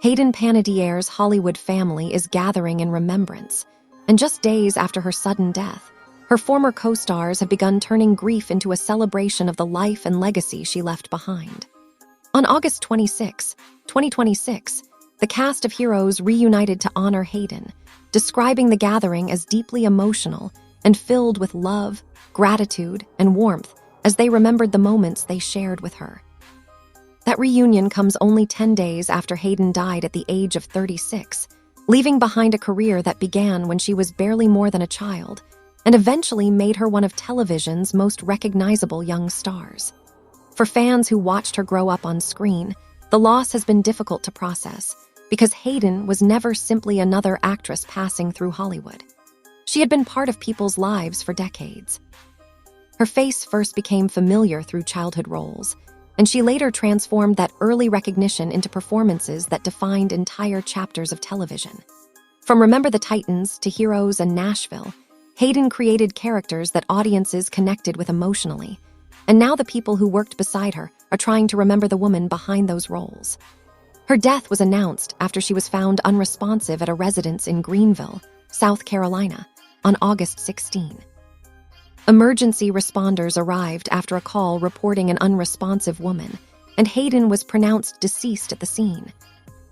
Hayden Panettiere's Hollywood family is gathering in remembrance, and just days after her sudden death, her former co-stars have begun turning grief into a celebration of the life and legacy she left behind. On August 26, 2026, the cast of Heroes reunited to honor Hayden, describing the gathering as deeply emotional and filled with love, gratitude, and warmth as they remembered the moments they shared with her. That reunion comes only 10 days after Hayden died at the age of 36, leaving behind a career that began when she was barely more than a child and eventually made her one of television's most recognizable young stars. For fans who watched her grow up on screen, the loss has been difficult to process because Hayden was never simply another actress passing through Hollywood. She had been part of people's lives for decades. Her face first became familiar through childhood roles, and she later transformed that early recognition into performances that defined entire chapters of television. From Remember the Titans to Heroes and Nashville, Hayden created characters that audiences connected with emotionally, and now the people who worked beside her are trying to remember the woman behind those roles. Her death was announced after she was found unresponsive at a residence in Greenville, South Carolina, on August 16. Emergency responders arrived after a call reporting an unresponsive woman, and Hayden was pronounced deceased at the scene.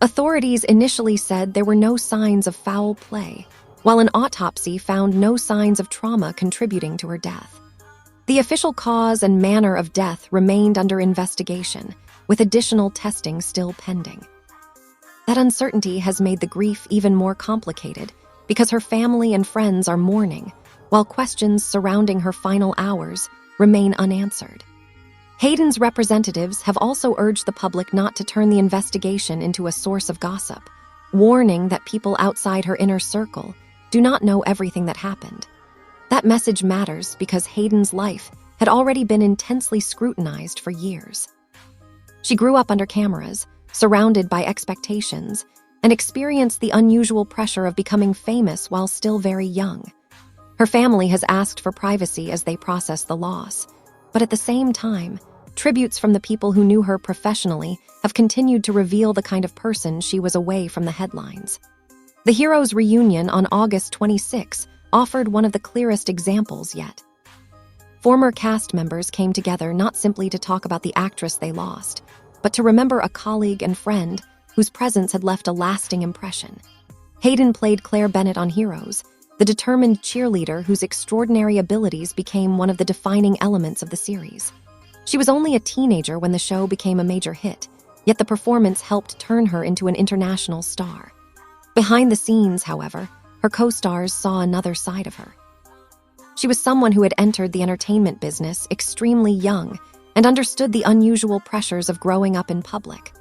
Authorities initially said there were no signs of foul play, while an autopsy found no signs of trauma contributing to her death. The official cause and manner of death remained under investigation, with additional testing still pending. That uncertainty has made the grief even more complicated because her family and friends are mourning, while questions surrounding her final hours remain unanswered. Hayden's representatives have also urged the public not to turn the investigation into a source of gossip, warning that people outside her inner circle do not know everything that happened. That message matters because Hayden's life had already been intensely scrutinized for years. She grew up under cameras, surrounded by expectations, and experienced the unusual pressure of becoming famous while still very young. Her family has asked for privacy as they process the loss, but at the same time, tributes from the people who knew her professionally have continued to reveal the kind of person she was away from the headlines. The Heroes reunion on August 26 offered one of the clearest examples yet. Former cast members came together not simply to talk about the actress they lost, but to remember a colleague and friend whose presence had left a lasting impression. Hayden played Claire Bennet on Heroes, the determined cheerleader whose extraordinary abilities became one of the defining elements of the series. She was only a teenager when the show became a major hit, yet the performance helped turn her into an international star. Behind the scenes, however, her co-stars saw another side of her. She was someone who had entered the entertainment business extremely young and understood the unusual pressures of growing up in public.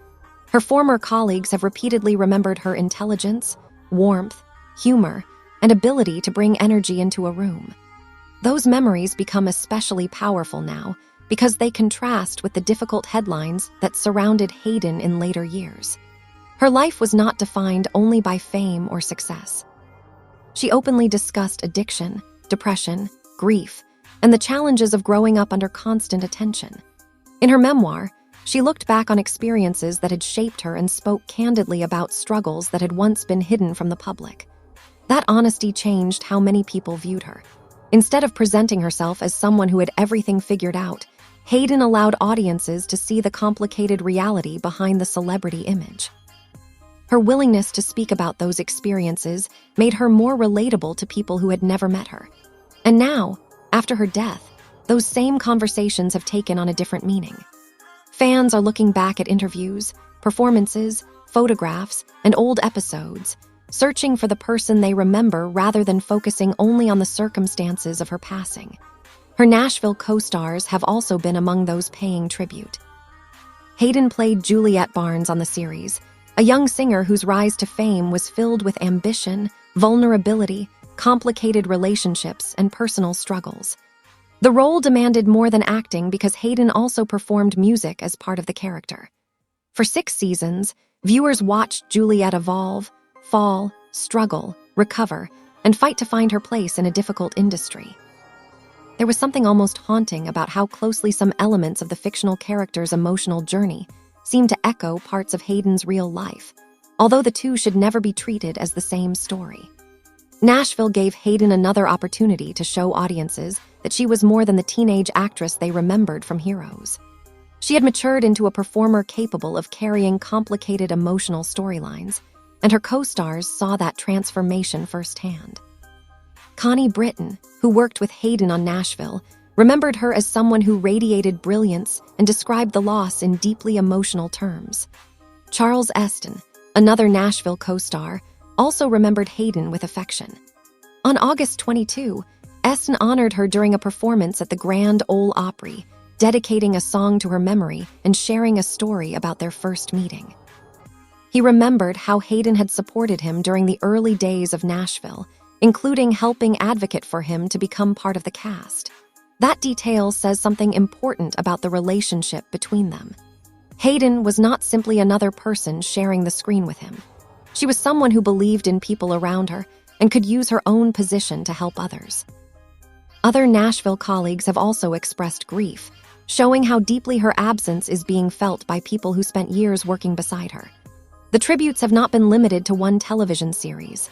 Her former colleagues have repeatedly remembered her intelligence, warmth, humor, and ability to bring energy into a room. Those memories become especially powerful now because they contrast with the difficult headlines that surrounded Hayden in later years. Her life was not defined only by fame or success. She openly discussed addiction, depression, grief, and the challenges of growing up under constant attention. In her memoir, she looked back on experiences that had shaped her and spoke candidly about struggles that had once been hidden from the public. That honesty changed how many people viewed her. Instead of presenting herself as someone who had everything figured out, Hayden allowed audiences to see the complicated reality behind the celebrity image. Her willingness to speak about those experiences made her more relatable to people who had never met her. And now, after her death, those same conversations have taken on a different meaning. Fans are looking back at interviews, performances, photographs, and old episodes, searching for the person they remember rather than focusing only on the circumstances of her passing. Her Nashville co-stars have also been among those paying tribute. Hayden played Juliet Barnes on the series, a young singer whose rise to fame was filled with ambition, vulnerability, complicated relationships, and personal struggles. The role demanded more than acting because Hayden also performed music as part of the character. For 6 seasons, viewers watched Juliet evolve, fall, struggle, recover, and fight to find her place in a difficult industry. There was something almost haunting about how closely some elements of the fictional character's emotional journey seemed to echo parts of Hayden's real life, although the two should never be treated as the same story. Nashville gave Hayden another opportunity to show audiences that she was more than the teenage actress they remembered from Heroes. She had matured into a performer capable of carrying complicated emotional storylines, and her co-stars saw that transformation firsthand. Connie Britton, who worked with Hayden on Nashville, remembered her as someone who radiated brilliance and described the loss in deeply emotional terms. Charles Esten, another Nashville co-star, also remembered Hayden with affection. On August 22, Esten honored her during a performance at the Grand Ole Opry, dedicating a song to her memory and sharing a story about their first meeting. He remembered how Hayden had supported him during the early days of Nashville, including helping advocate for him to become part of the cast. That detail says something important about the relationship between them. Hayden was not simply another person sharing the screen with him. She was someone who believed in people around her and could use her own position to help others. Other Nashville colleagues have also expressed grief, showing how deeply her absence is being felt by people who spent years working beside her. The tributes have not been limited to one television series.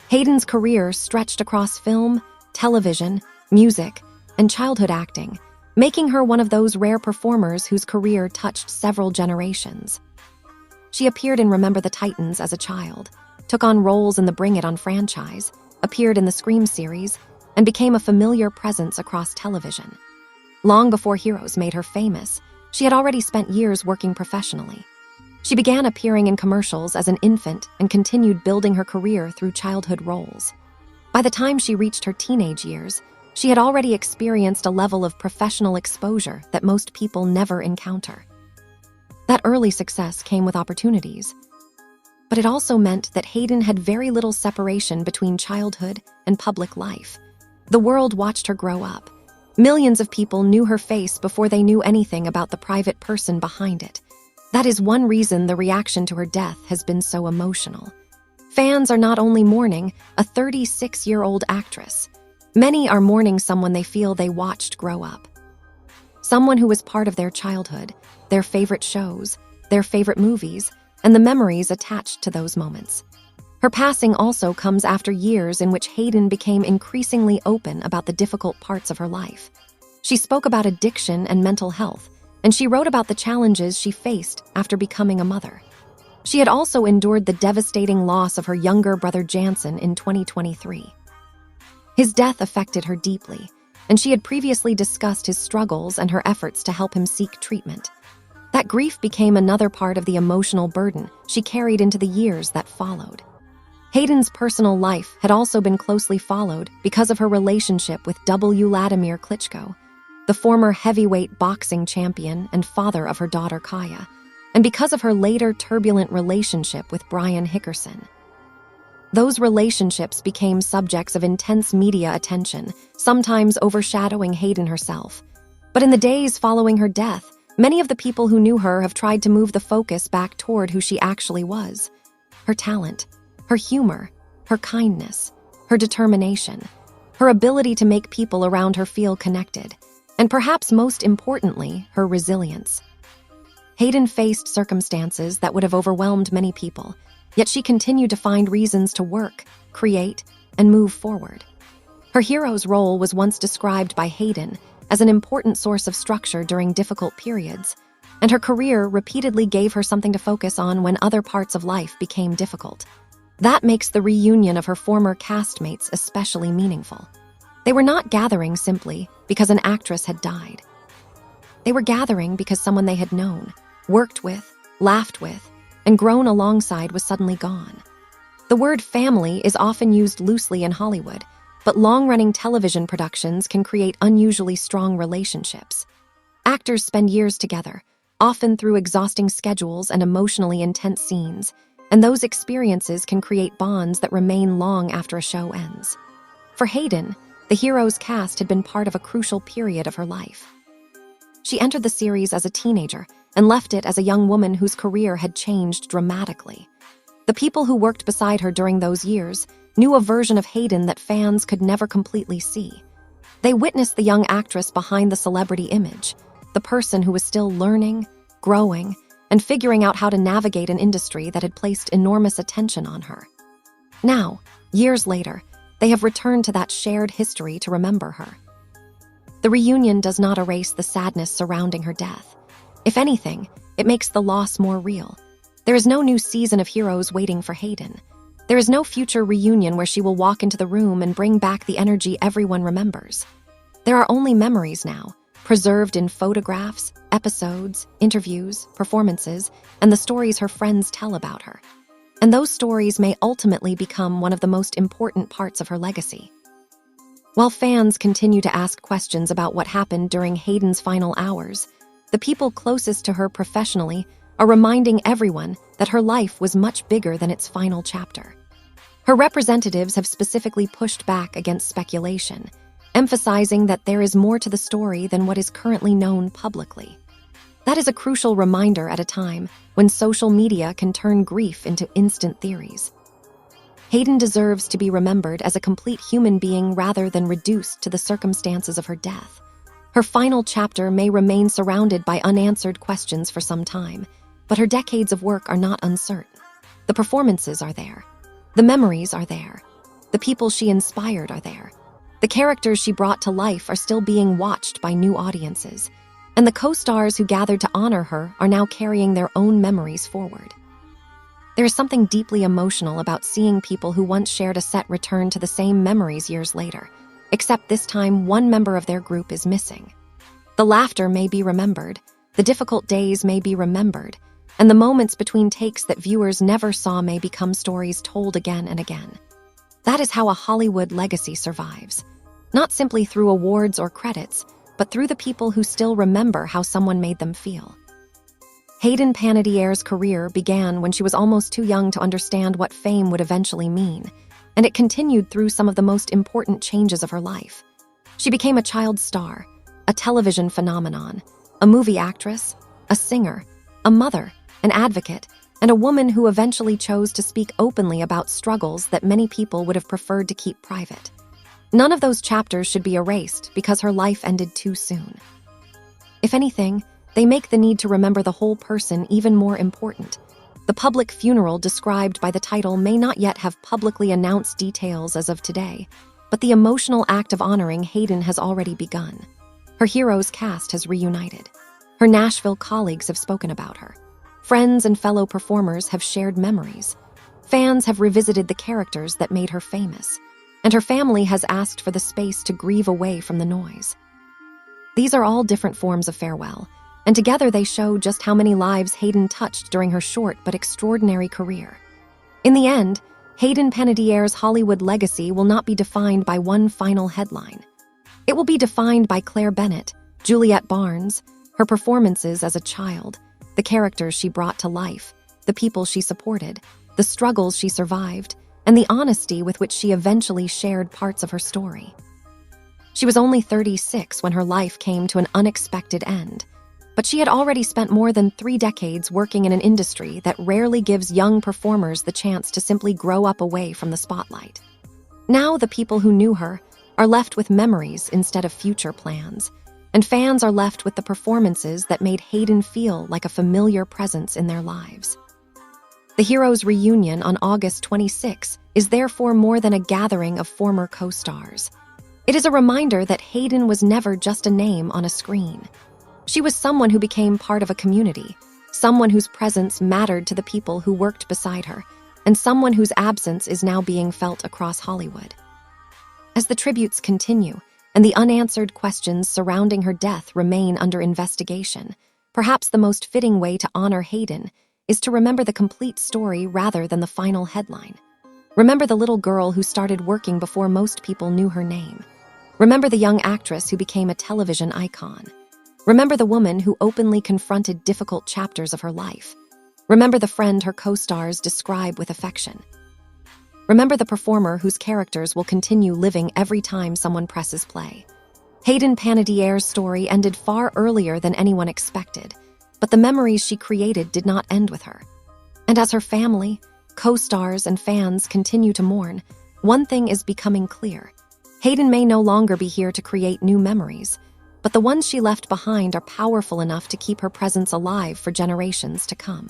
Hayden's career stretched across film, television, music, and childhood acting, making her one of those rare performers whose career touched several generations. She appeared in Remember the Titans as a child, took on roles in the Bring It On franchise, appeared in the Scream series, and became a familiar presence across television. Long before Heroes made her famous, she had already spent years working professionally. She began appearing in commercials as an infant and continued building her career through childhood roles. By the time she reached her teenage years, she had already experienced a level of professional exposure that most people never encounter. That early success came with opportunities, but it also meant that Hayden had very little separation between childhood and public life. The world watched her grow up. Millions of people knew her face before they knew anything about the private person behind it. That is one reason the reaction to her death has been so emotional. Fans are not only mourning a 36-year-old actress. Many are mourning someone they feel they watched grow up. Someone who was part of their childhood, their favorite shows, their favorite movies, and the memories attached to those moments. Her passing also comes after years in which Hayden became increasingly open about the difficult parts of her life. She spoke about addiction and mental health, and she wrote about the challenges she faced after becoming a mother. She had also endured the devastating loss of her younger brother Jansen in 2023. His death affected her deeply, and she had previously discussed his struggles and her efforts to help him seek treatment. That grief became another part of the emotional burden she carried into the years that followed. Hayden's personal life had also been closely followed because of her relationship with Vladimir Klitschko, the former heavyweight boxing champion and father of her daughter Kaya, and because of her later turbulent relationship with Brian Hickerson. Those relationships became subjects of intense media attention, sometimes overshadowing Hayden herself. But in the days following her death, many of the people who knew her have tried to move the focus back toward who she actually was. Her talent, her humor, her kindness, her determination, her ability to make people around her feel connected, and perhaps most importantly, her resilience. Hayden faced circumstances that would have overwhelmed many people, yet she continued to find reasons to work, create, and move forward. Her hero's role was once described by Hayden as an important source of structure during difficult periods, and her career repeatedly gave her something to focus on when other parts of life became difficult. That makes the reunion of her former castmates especially meaningful. They were not gathering simply because an actress had died. They were gathering because someone they had known, worked with, laughed with, and grown alongside was suddenly gone. The word family is often used loosely in Hollywood, but long-running television productions can create unusually strong relationships. Actors spend years together, often through exhausting schedules and emotionally intense scenes, and those experiences can create bonds that remain long after a show ends. For Hayden, the Heroes cast had been part of a crucial period of her life. She entered the series as a teenager and left it as a young woman whose career had changed dramatically. The people who worked beside her during those years knew a version of Hayden that fans could never completely see. They witnessed the young actress behind the celebrity image, the person who was still learning, growing, and figuring out how to navigate an industry that had placed enormous attention on her. Now, years later, they have returned to that shared history to remember her. The reunion does not erase the sadness surrounding her death. If anything, it makes the loss more real. There is no new season of Heroes waiting for Hayden. There is no future reunion where she will walk into the room and bring back the energy everyone remembers. There are only memories now, preserved in photographs, episodes, interviews, performances, and the stories her friends tell about her. And those stories may ultimately become one of the most important parts of her legacy. While fans continue to ask questions about what happened during Hayden's final hours, the people closest to her professionally are reminding everyone that her life was much bigger than its final chapter. Her representatives have specifically pushed back against speculation, emphasizing that there is more to the story than what is currently known publicly. That is a crucial reminder at a time when social media can turn grief into instant theories. Hayden deserves to be remembered as a complete human being rather than reduced to the circumstances of her death. Her final chapter may remain surrounded by unanswered questions for some time, but her decades of work are not uncertain. The performances are there. The memories are there. The people she inspired are there. The characters she brought to life are still being watched by new audiences, and the co-stars who gathered to honor her are now carrying their own memories forward. There is something deeply emotional about seeing people who once shared a set return to the same memories years later, except this time one member of their group is missing. The laughter may be remembered, the difficult days may be remembered, and the moments between takes that viewers never saw may become stories told again and again. That is how a Hollywood legacy survives, not simply through awards or credits, but through the people who still remember how someone made them feel. Hayden Panettiere's career began when she was almost too young to understand what fame would eventually mean, and it continued through some of the most important changes of her life. She became a child star, a television phenomenon, a movie actress, a singer, a mother, an advocate, and a woman who eventually chose to speak openly about struggles that many people would have preferred to keep private. None of those chapters should be erased because her life ended too soon. If anything, they make the need to remember the whole person even more important. The public funeral described by the title may not yet have publicly announced details as of today, but the emotional act of honoring Hayden has already begun. Her Heroes cast has reunited. Her Nashville colleagues have spoken about her. Friends and fellow performers have shared memories. Fans have revisited the characters that made her famous, and her family has asked for the space to grieve away from the noise. These are all different forms of farewell, and together they show just how many lives Hayden touched during her short but extraordinary career. In the end, Hayden Panettiere's Hollywood legacy will not be defined by one final headline. It will be defined by Claire Bennet, Juliette Barnes, her performances as a child, the characters she brought to life, the people she supported, the struggles she survived, and the honesty with which she eventually shared parts of her story. She was only 36 when her life came to an unexpected end, but she had already spent more than 3 decades working in an industry that rarely gives young performers the chance to simply grow up away from the spotlight. Now the people who knew her are left with memories instead of future plans, and fans are left with the performances that made Hayden feel like a familiar presence in their lives. The Heroes reunion on August 26 is therefore more than a gathering of former co-stars. It is a reminder that Hayden was never just a name on a screen. She was someone who became part of a community, someone whose presence mattered to the people who worked beside her, and someone whose absence is now being felt across Hollywood. As the tributes continue, and the unanswered questions surrounding her death remain under investigation, perhaps the most fitting way to honor Hayden is to remember the complete story rather than the final headline. Remember the little girl who started working before most people knew her name. Remember the young actress who became a television icon. Remember the woman who openly confronted difficult chapters of her life. Remember the friend her co-stars describe with affection. Remember the performer whose characters will continue living every time someone presses play. Hayden Panettiere's story ended far earlier than anyone expected, but the memories she created did not end with her. And as her family, co-stars, and fans continue to mourn, one thing is becoming clear. Hayden may no longer be here to create new memories, but the ones she left behind are powerful enough to keep her presence alive for generations to come.